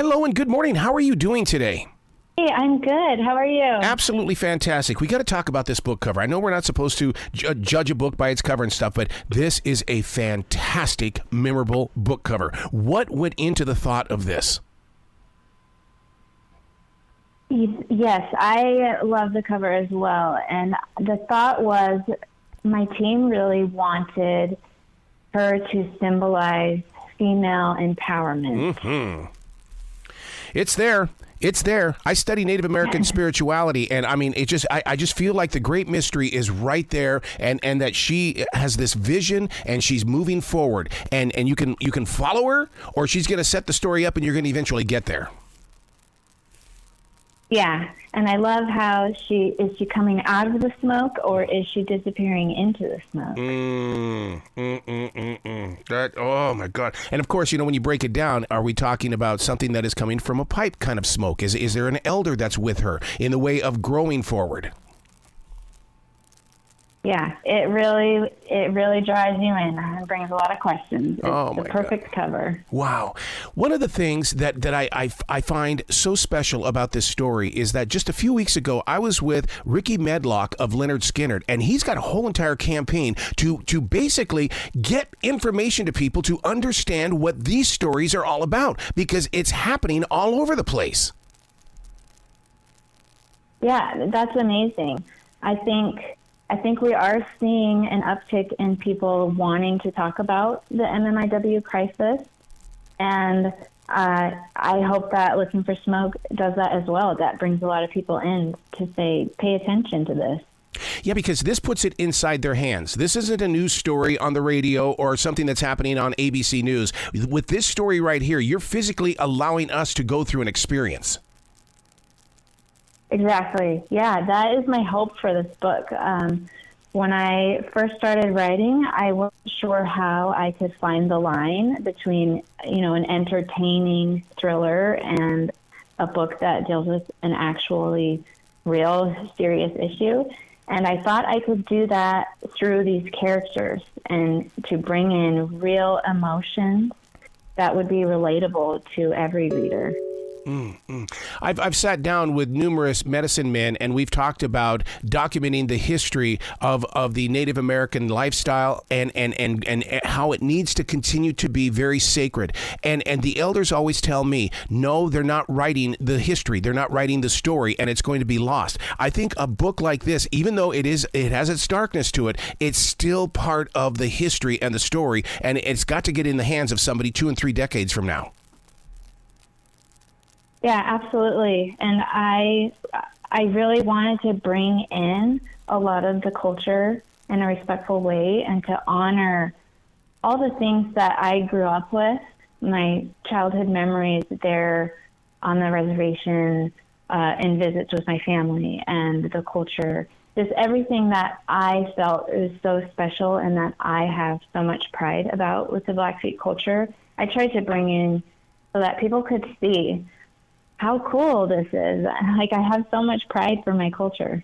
Hello and good morning. How are you doing today? Hey, I'm good. How are you? Absolutely fantastic. We got to talk about this book cover. I know we're not supposed to judge a book by its cover and stuff, but this is a fantastic, memorable book cover. What went into the thought of this? Yes, I love the cover as well. And the thought was my team really wanted her to symbolize female empowerment. Mm-hmm. It's there. It's there. I study Native American spirituality, and I mean, I just feel like the great mystery is right there, and that she has this vision, and she's moving forward, and you can follow her, or she's going to set the story up, and you're going to eventually get there. Yeah, and I love how is she coming out of the smoke, or is she disappearing into the smoke? That, oh my God. And of course, when you break it down, are we talking about something that is coming from a pipe kind of smoke? Is there an elder that's with her in the way of growing forward? Yeah, it really drives you in and brings a lot of questions. It's the perfect cover. Wow. One of the things that I find so special about this story is that just a few weeks ago, I was with Ricky Medlock of Leonard Skinner, and he's got a whole entire campaign to basically get information to people to understand what these stories are all about, because it's happening all over the place. Yeah, that's amazing. I think we are seeing an uptick in people wanting to talk about the MMIW crisis, and I hope that Looking for Smoke does that as well. That brings a lot of people in to say, pay attention to this. Yeah, because this puts it inside their hands. This isn't a news story on the radio or something that's happening on ABC News. With this story right here, you're physically allowing us to go through an experience. Exactly. Yeah, that is my hope for this book. When I first started writing, I wasn't sure how I could find the line between, an entertaining thriller and a book that deals with an actually real serious issue. And I thought I could do that through these characters and to bring in real emotions that would be relatable to every reader. I've sat down with numerous medicine men, and we've talked about documenting the history of the Native American lifestyle and how it needs to continue to be very sacred. And the elders always tell me, no, they're not writing the history, they're not writing the story, and it's going to be lost. I think a book like this, even though it has its darkness to it, it's still part of the history and the story, and it's got to get in the hands of somebody 2 and 3 decades from now. Yeah, absolutely. And I really wanted to bring in a lot of the culture in a respectful way and to honor all the things that I grew up with, my childhood memories there on the reservation, and visits with my family and the culture. Just everything that I felt is so special and that I have so much pride about with the Blackfeet culture. I tried to bring in so that people could see how cool this is. Like, I have so much pride for my culture.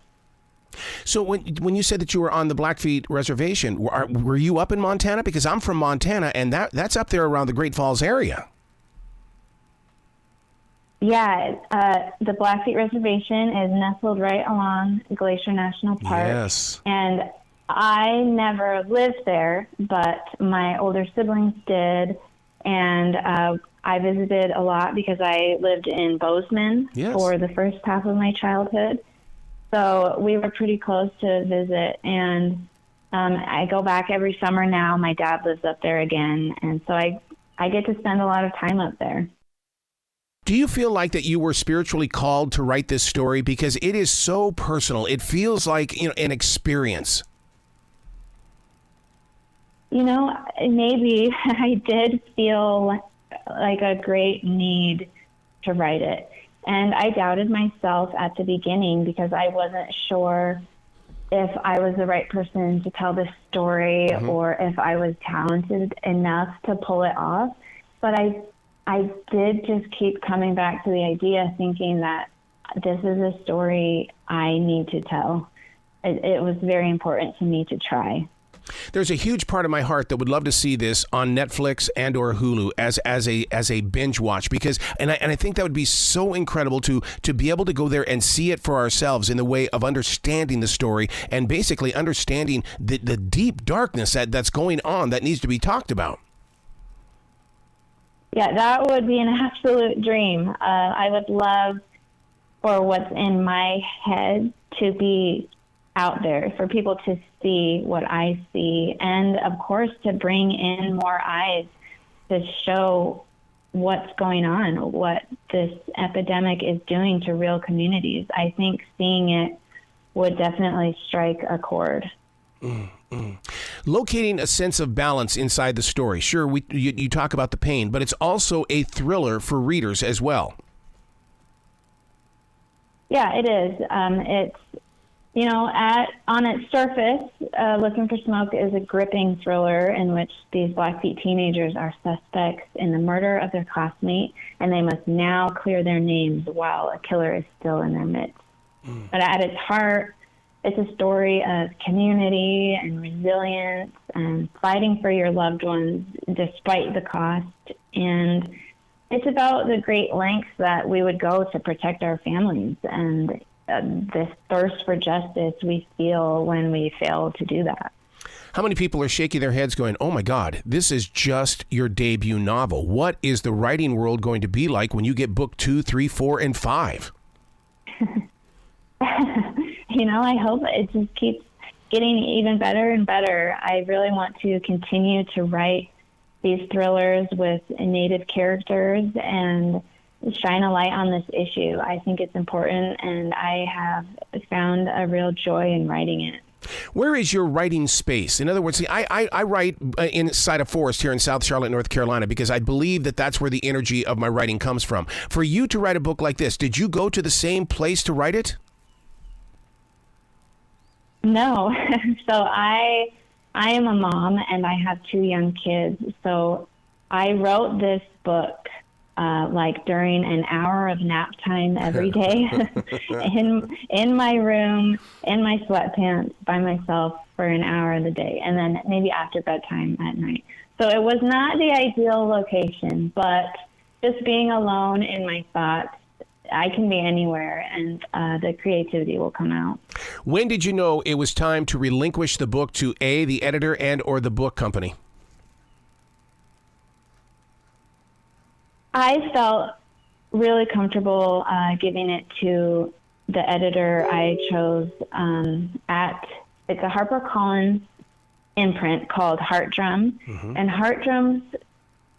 So when you said that you were on the Blackfeet reservation, were you up in Montana? Because I'm from Montana, and that's up there around the Great Falls area. Yeah, the Blackfeet reservation is nestled right along Glacier National Park. Yes. And I never lived there, but my older siblings did, and I visited a lot because I lived in Bozeman for the first half of my childhood. So we were pretty close to visit, and I go back every summer now. My dad lives up there again, and so I get to spend a lot of time up there. Do you feel like that you were spiritually called to write this story? Because it is so personal. It feels like an experience. Maybe I did feel like a great need to write it. And I doubted myself at the beginning because I wasn't sure if I was the right person to tell this story or if I was talented enough to pull it off. But I did just keep coming back to the idea, thinking that this is a story I need to tell. It was very important to me to try. There's a huge part of my heart that would love to see this on Netflix and or Hulu as a binge watch, because I think that would be so incredible to be able to go there and see it for ourselves in the way of understanding the story and basically understanding the deep darkness that's going on that needs to be talked about. Yeah, that would be an absolute dream. I would love for what's in my head to be out there, for people to see what I see, and of course to bring in more eyes to show what's going on, what this epidemic is doing to real communities. I think seeing it would definitely strike a chord. Locating a sense of balance inside the story. Sure, you talk about the pain, but it's also a thriller for readers as well. Yeah, it is. It's, on its surface, Looking for Smoke is a gripping thriller in which these Blackfeet teenagers are suspects in the murder of their classmate, and they must now clear their names while a killer is still in their midst. But at its heart, it's a story of community and resilience and fighting for your loved ones despite the cost. And it's about the great lengths that we would go to protect our families and this thirst for justice we feel when we fail to do that. How many people are shaking their heads going, oh my God, this is just your debut novel. What is the writing world going to be like when you get book 2, 3, 4, and 5? I hope it just keeps getting even better and better. I really want to continue to write these thrillers with Native characters and shine a light on this issue. I think it's important, and I have found a real joy in writing it. Where is your writing space? In other words, I write inside a forest here in South Charlotte, North Carolina, because I believe that that's where the energy of my writing comes from. For you to write a book like this, did you go to the same place to write it? No. So I am a mom, and I have 2 young kids. So I wrote this book during an hour of nap time every day in my room, in my sweatpants by myself for an hour of the day, and then maybe after bedtime at night. So it was not the ideal location, but just being alone in my thoughts, I can be anywhere, and the creativity will come out. When did you know it was time to relinquish the book to the editor and or the book company? I felt really comfortable giving it to the editor I chose it's a HarperCollins imprint called Heart Drum. Mm-hmm. And Heart Drum's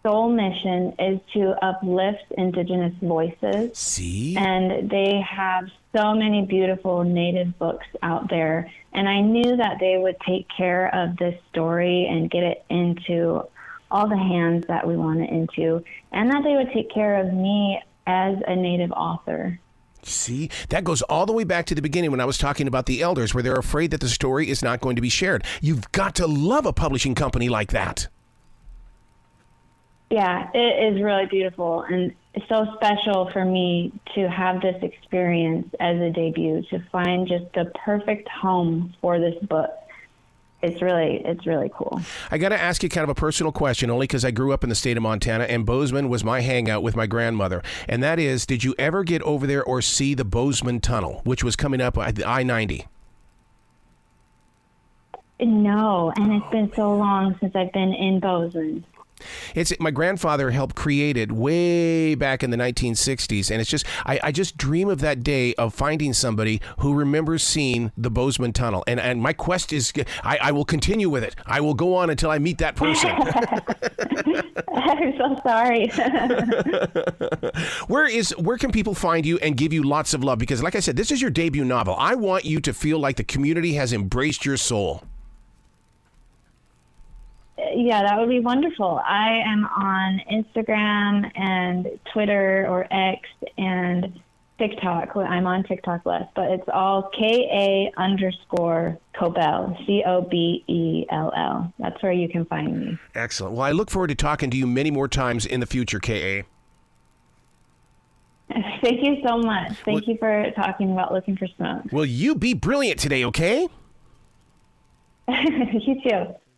sole mission is to uplift Indigenous voices. See? And they have so many beautiful Native books out there. And I knew that they would take care of this story and get it into all the hands that we want it into, and that they would take care of me as a Native author. See, that goes all the way back to the beginning when I was talking about the elders, where they're afraid that the story is not going to be shared. You've got to love a publishing company like that. Yeah, it is really beautiful, and it's so special for me to have this experience as a debut, to find just the perfect home for this book. It's really cool. I got to ask you kind of a personal question, only because I grew up in the state of Montana, and Bozeman was my hangout with my grandmother. And that is, did you ever get over there or see the Bozeman Tunnel, which was coming up at I-90? No, and it's been so long since I've been in Bozeman. My grandfather helped create it way back in the 1960s, and it's just I just dream of that day of finding somebody who remembers seeing the Bozeman Tunnel. And my quest is I will continue with it. I will go on until I meet that person. I'm so sorry. Where can people find you and give you lots of love? Because like I said, this is your debut novel. I want you to feel like the community has embraced your soul. Yeah, that would be wonderful. I am on Instagram and Twitter or X and TikTok. I'm on TikTok less, but it's all KA_Cobell, Cobell. That's where you can find me. Excellent. Well, I look forward to talking to you many more times in the future, KA. Thank you so much. Thank you for talking about Looking for Smoke. Will you be brilliant today, okay? You too.